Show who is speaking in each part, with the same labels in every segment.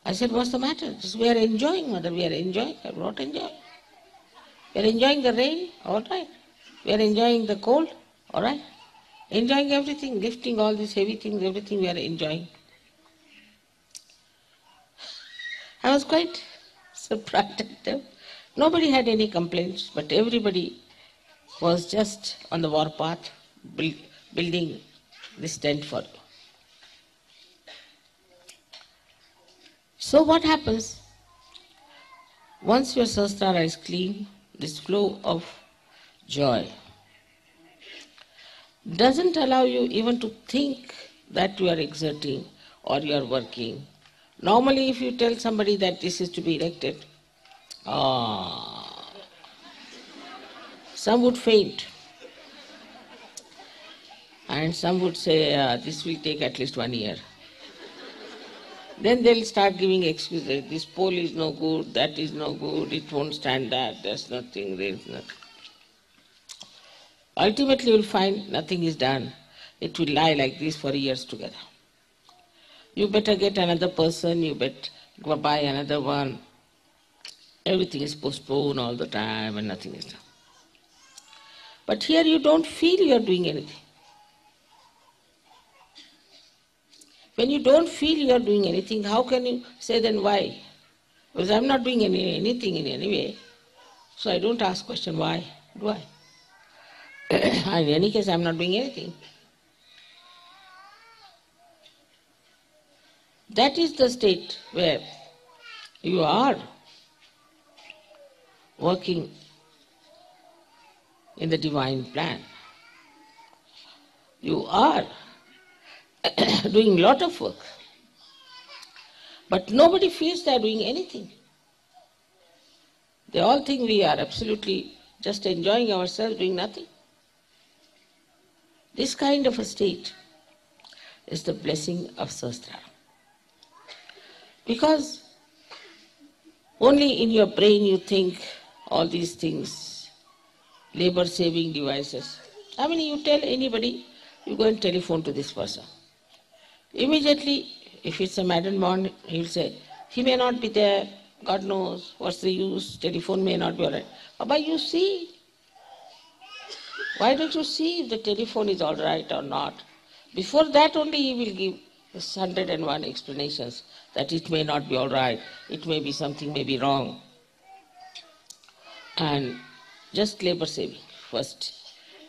Speaker 1: I said, what's the matter? We are enjoying, mother, we are enjoying. I not enjoy. We are enjoying the rain, all right. We are enjoying the cold, all right. Enjoying everything, lifting all these heavy things, everything we are enjoying. I was quite surprised at them. Nobody had any complaints, but everybody was just on the war path, building this tent for you. So what happens? Once your sahasrara is clean, this flow of joy doesn't allow you even to think that you are exerting or you are working. Normally, if you tell somebody that this is to be erected, some would faint. And some would say, this will take at least 1 year. Then they'll start giving excuses. This pole is no good, that is no good, it won't stand that, there's nothing, there's nothing. Ultimately, you'll find nothing is done. It will lie like this for years together. You better get another person, you better go buy another one. Everything is postponed all the time and nothing is done. But here you don't feel you are doing anything. When you don't feel you are doing anything, how can you say then why? Because I'm not doing anything in any way. So I don't ask question why, do I? In any case, I'm not doing anything. That is the state where you are working in the divine plan. You are doing a lot of work. But nobody feels they are doing anything. They all think we are absolutely just enjoying ourselves, doing nothing. This kind of a state is the blessing of Sahasrara. Because only in your brain you think all these things, labor-saving devices. I mean, you tell anybody, you go and telephone to this person. Immediately, if it's a Madden Bond, he'll say, he may not be there, God knows, what's the use, telephone may not be all right. But you see, why don't you see if the telephone is all right or not? Before that only he will give 101 explanations that it may not be all right, it may be something may be wrong. And just labor saving first.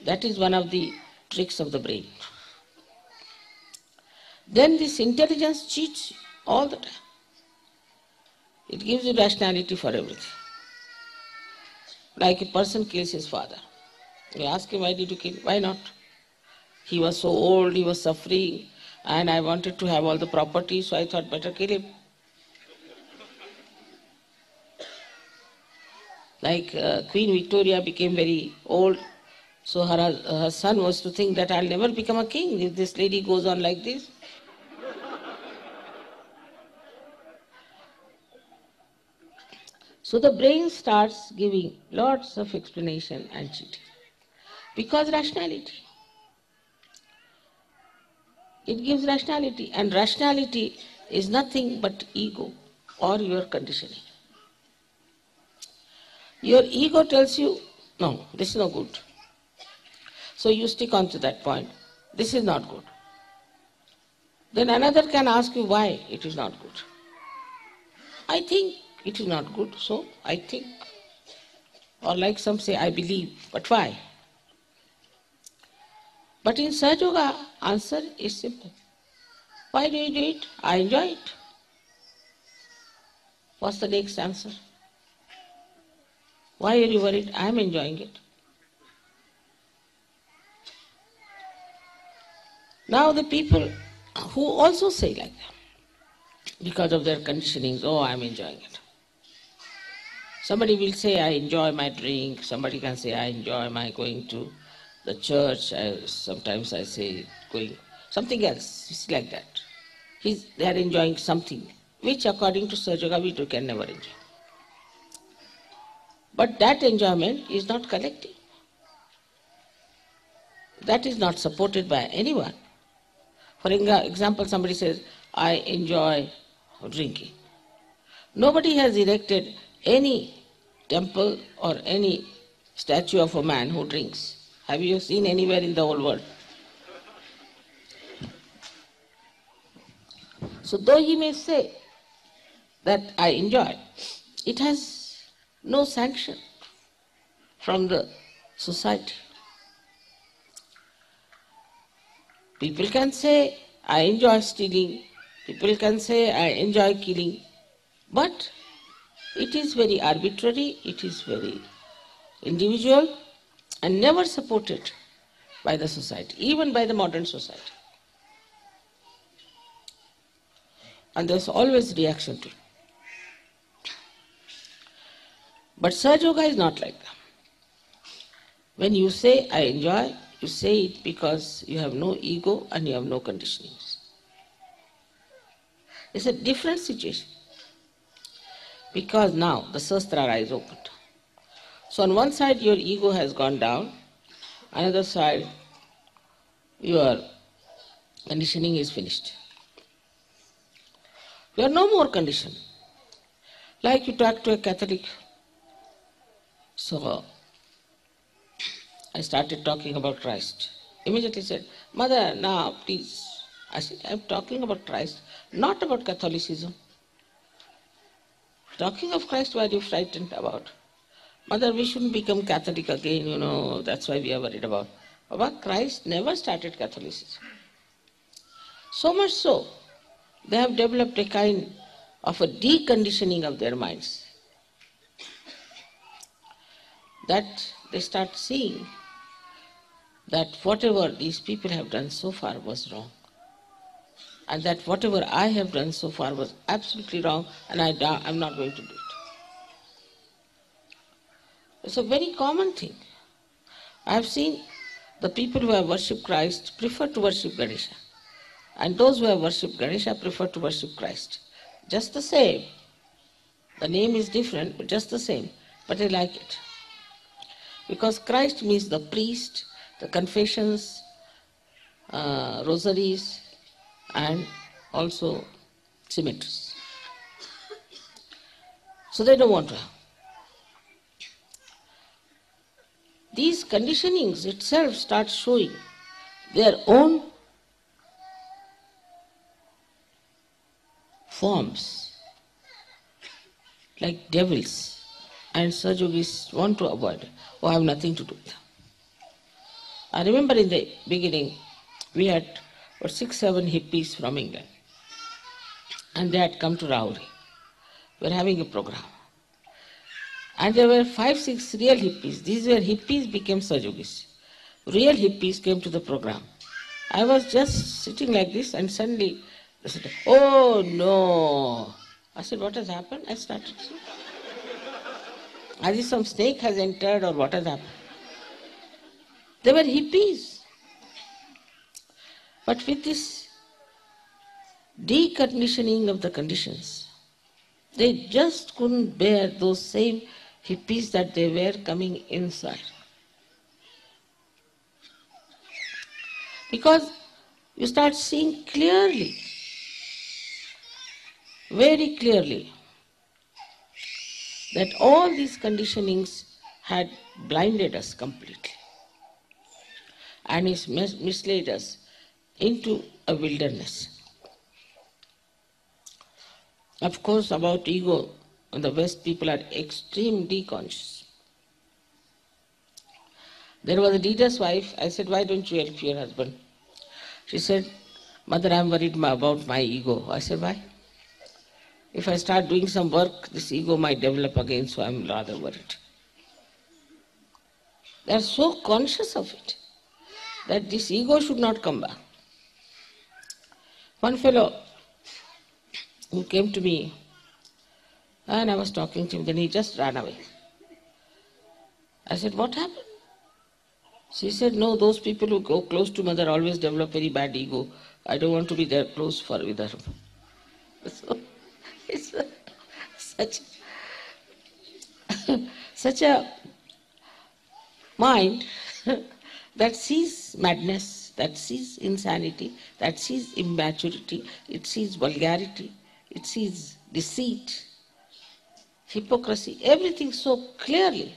Speaker 1: That is one of the tricks of the brain. Then this intelligence cheats all the time. It gives you rationality for everything. Like a person kills his father. You ask him, why did you kill him? Why not? He was so old, he was suffering, and I wanted to have all the property, so I thought better kill him. Like Queen Victoria became very old, so her son was to think that I'll never become a king if this lady goes on like this. So the brain starts giving lots of explanation and cheating. Because rationality. It gives rationality, and rationality is nothing but ego or your conditioning. Your ego tells you, no, this is no good. So you stick on to that point. This is not good. Then another can ask you why it is not good. I think it is not good, so I think. Or like some say, I believe, but why? But in Sahaja Yoga, answer is simple. Why do you do it? I enjoy it. What's the next answer? Why are you worried? I am enjoying it. Now the people who also say like that, because of their conditionings, oh, I am enjoying it. Somebody will say, I enjoy my drink. Somebody can say, I enjoy my going to the church. Sometimes I say, going, something else. It's like that. They are enjoying something, which according to Sahaja Yoga, we can never enjoy. But that enjoyment is not collective. That is not supported by anyone. For example, somebody says, I enjoy drinking. Nobody has erected any temple or any statue of a man who drinks. Have you seen anywhere in the whole world? So though he may say that I enjoy, it has no sanction from the society. People can say, I enjoy stealing. People can say, I enjoy killing. But it is very arbitrary, it is very individual, and never supported by the society, even by the modern society. And there's always reaction to it. But Sahaja Yoga is not like that. When you say, I enjoy, you say it because you have no ego and you have no conditionings. It's a different situation. Because now the Sahasrara is opened. So on one side your ego has gone down, another side your conditioning is finished. You are no more conditioned. Like you talk to a Catholic. So I started talking about Christ. Immediately said, Mother, now please. I said, I'm talking about Christ, not about Catholicism. Talking of Christ, what are you frightened about? Mother, we shouldn't become Catholic again, that's why we are worried about. Baba, Christ never started Catholicism. So much so, they have developed a kind of a deconditioning of their minds. That they start seeing that whatever these people have done so far was wrong. And that whatever I have done so far was absolutely wrong, and I'm not going to do it. It's a very common thing. I have seen the people who have worshipped Christ prefer to worship Ganesha, and those who have worshipped Ganesha prefer to worship Christ. Just the same. The name is different, but just the same. But they like it. Because Christ means the priest, the confessions, rosaries, and also cemeteries. So they don't want to have. These conditionings itself start showing their own forms, like devils, and Sahaja Yogis want to avoid, or have nothing to do with them. I remember in the beginning, we had 6-7 hippies from England, and they had come to Rauri. We were having a program. And there were 5-6 real hippies. These were hippies became Sahaja Yogis. Real hippies came to the program. I was just sitting like this, and suddenly they said, oh no. I said, what has happened? I started. As if some snake has entered, or what has happened. They were hippies. But with this deconditioning of the conditions, they just couldn't bear those same hippies that they were coming inside. Because you start seeing clearly, very clearly, that all these conditionings had blinded us completely and it's misled us into a wilderness. Of course, about ego, in the West people are extremely conscious. There was a leader's wife. I said, why don't you help your husband? She said, Mother, I'm worried about my ego. I said, why? If I start doing some work, this ego might develop again, so I'm rather worried. They are so conscious of it that this ego should not come back. One fellow who came to me, and I was talking to him, then he just ran away. I said, what happened? She said, no, those people who go close to Mother always develop very bad ego. I don't want to be there close with her. So it's such a mind that sees madness, that sees insanity, that sees immaturity, it sees vulgarity, it sees deceit, hypocrisy, everything so clearly.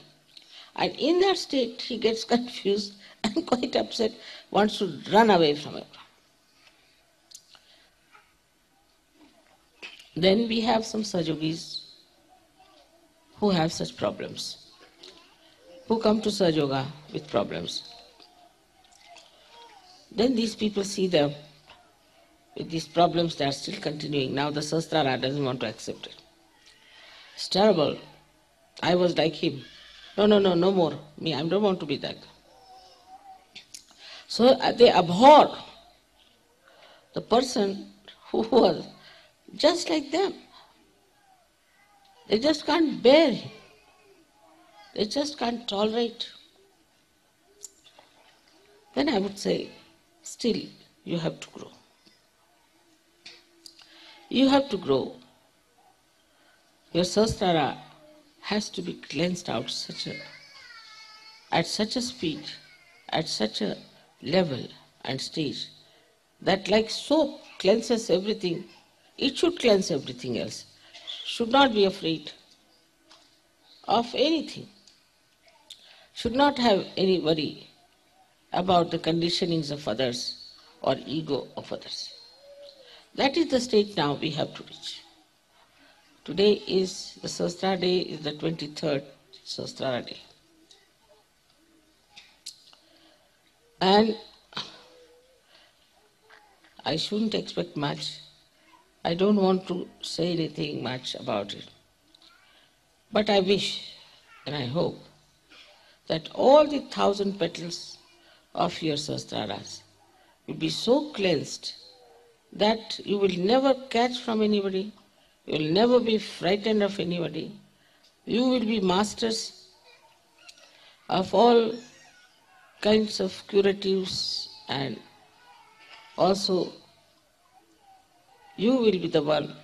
Speaker 1: And in that state, he gets confused and quite upset, wants to run away from it. Then we have some Sajogis who have such problems, who come to Sajoga with problems. Then these people see them with these problems, they are still continuing. Now the Sahasrara doesn't want to accept it. It's terrible. I was like him. No more. Me, I don't want to be that. So they abhor the person who was just like them. They just can't bear him. They just can't tolerate. Then I would say, still, you have to grow. You have to grow. Your Sahasrara has to be cleansed out at such a speed, at such a level and stage, that like soap cleanses everything, it should cleanse everything else. Should not be afraid of anything. Should not have any worry about the conditionings of others or ego of others. That is the state now we have to reach. Today is the Sahasrara day, is the 23rd Sahasrara day. And I shouldn't expect much. I don't want to say anything much about it. But I wish and I hope that all the 1,000 petals of your Sahasraras will be so cleansed that you will never catch from anybody, you will never be frightened of anybody. You will be masters of all kinds of curatives, and also you will be the one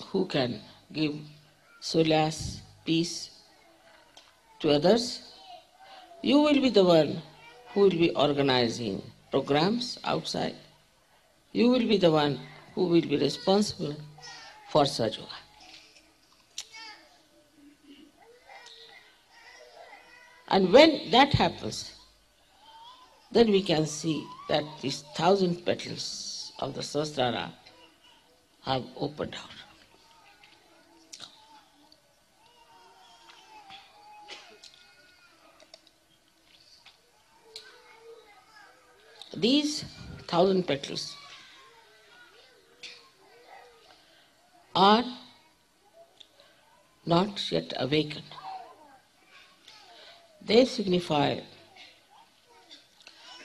Speaker 1: who can give solace, peace to others. You will be the one who will be organizing programs outside. You will be the one who will be responsible for Sajoga. And when that happens, then we can see that these 1,000 petals of the Sahasrara have opened out. These 1,000 petals are not yet awakened. They signify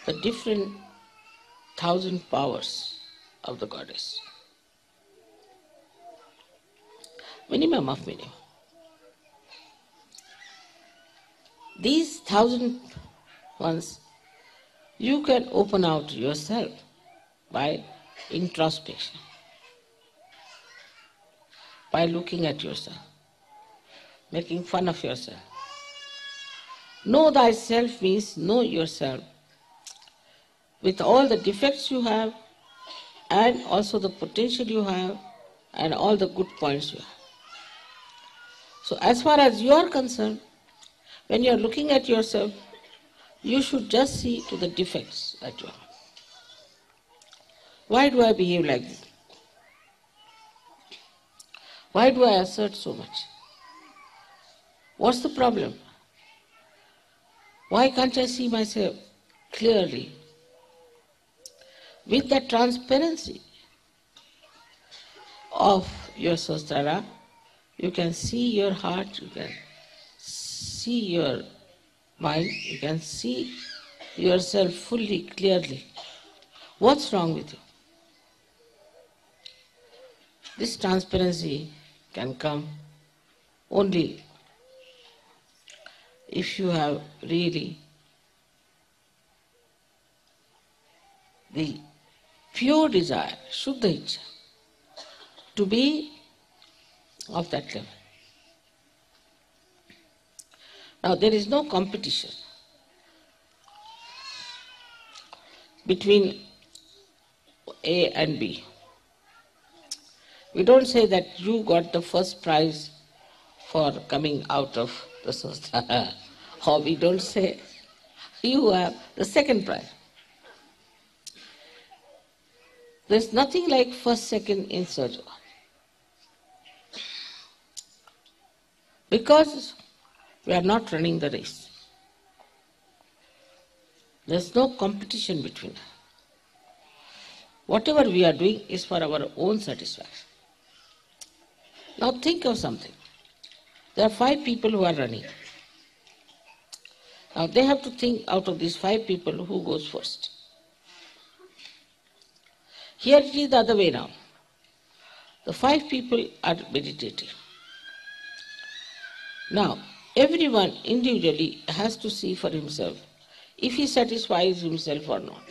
Speaker 1: the different 1,000 powers of the goddess. Minimum of minimum. These 1,000 ones you can open out yourself by introspection, by looking at yourself, making fun of yourself. Know thyself means know yourself with all the defects you have and also the potential you have and all the good points you have. So as far as you are concerned, when you are looking at yourself, you should just see to the defects that you have. Why do I behave like this? Why do I assert so much? What's the problem? Why can't I see myself clearly? With the transparency of your Sahasrara, you can see your heart, you can see your mind, you can see yourself fully, clearly. What's wrong with you? This transparency can come only if you have really the pure desire, Shuddha Ichcha, to be of that level. Now there is no competition between A and B. We don't say that you got the first prize for coming out of the Sahasrara. Or we don't say, you have the second prize. There's nothing like first, second in Sahaja. Because we are not running the race. There's no competition between us. Whatever we are doing is for our own satisfaction. Now think of something. There are 5 people who are running. Now they have to think out of these 5 people who goes first. Here it is the other way round. The 5 people are meditating. Now, everyone individually has to see for himself if he satisfies himself or not.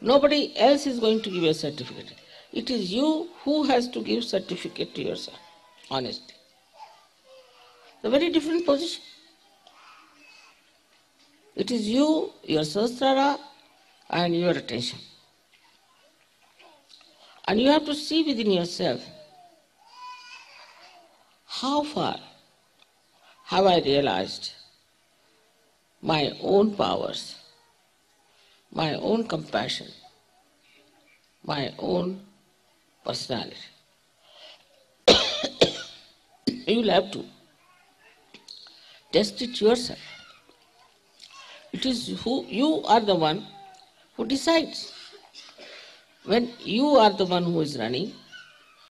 Speaker 1: Nobody else is going to give a certificate. It is you who has to give certificate to yourself, honestly. It's a very different position. It is you, your Sahasrara, and your attention. And you have to see within yourself, how far have I realized my own powers, my own compassion, my own personality. You will have to test it yourself. It is you are the one who decides. When you are the one who is running,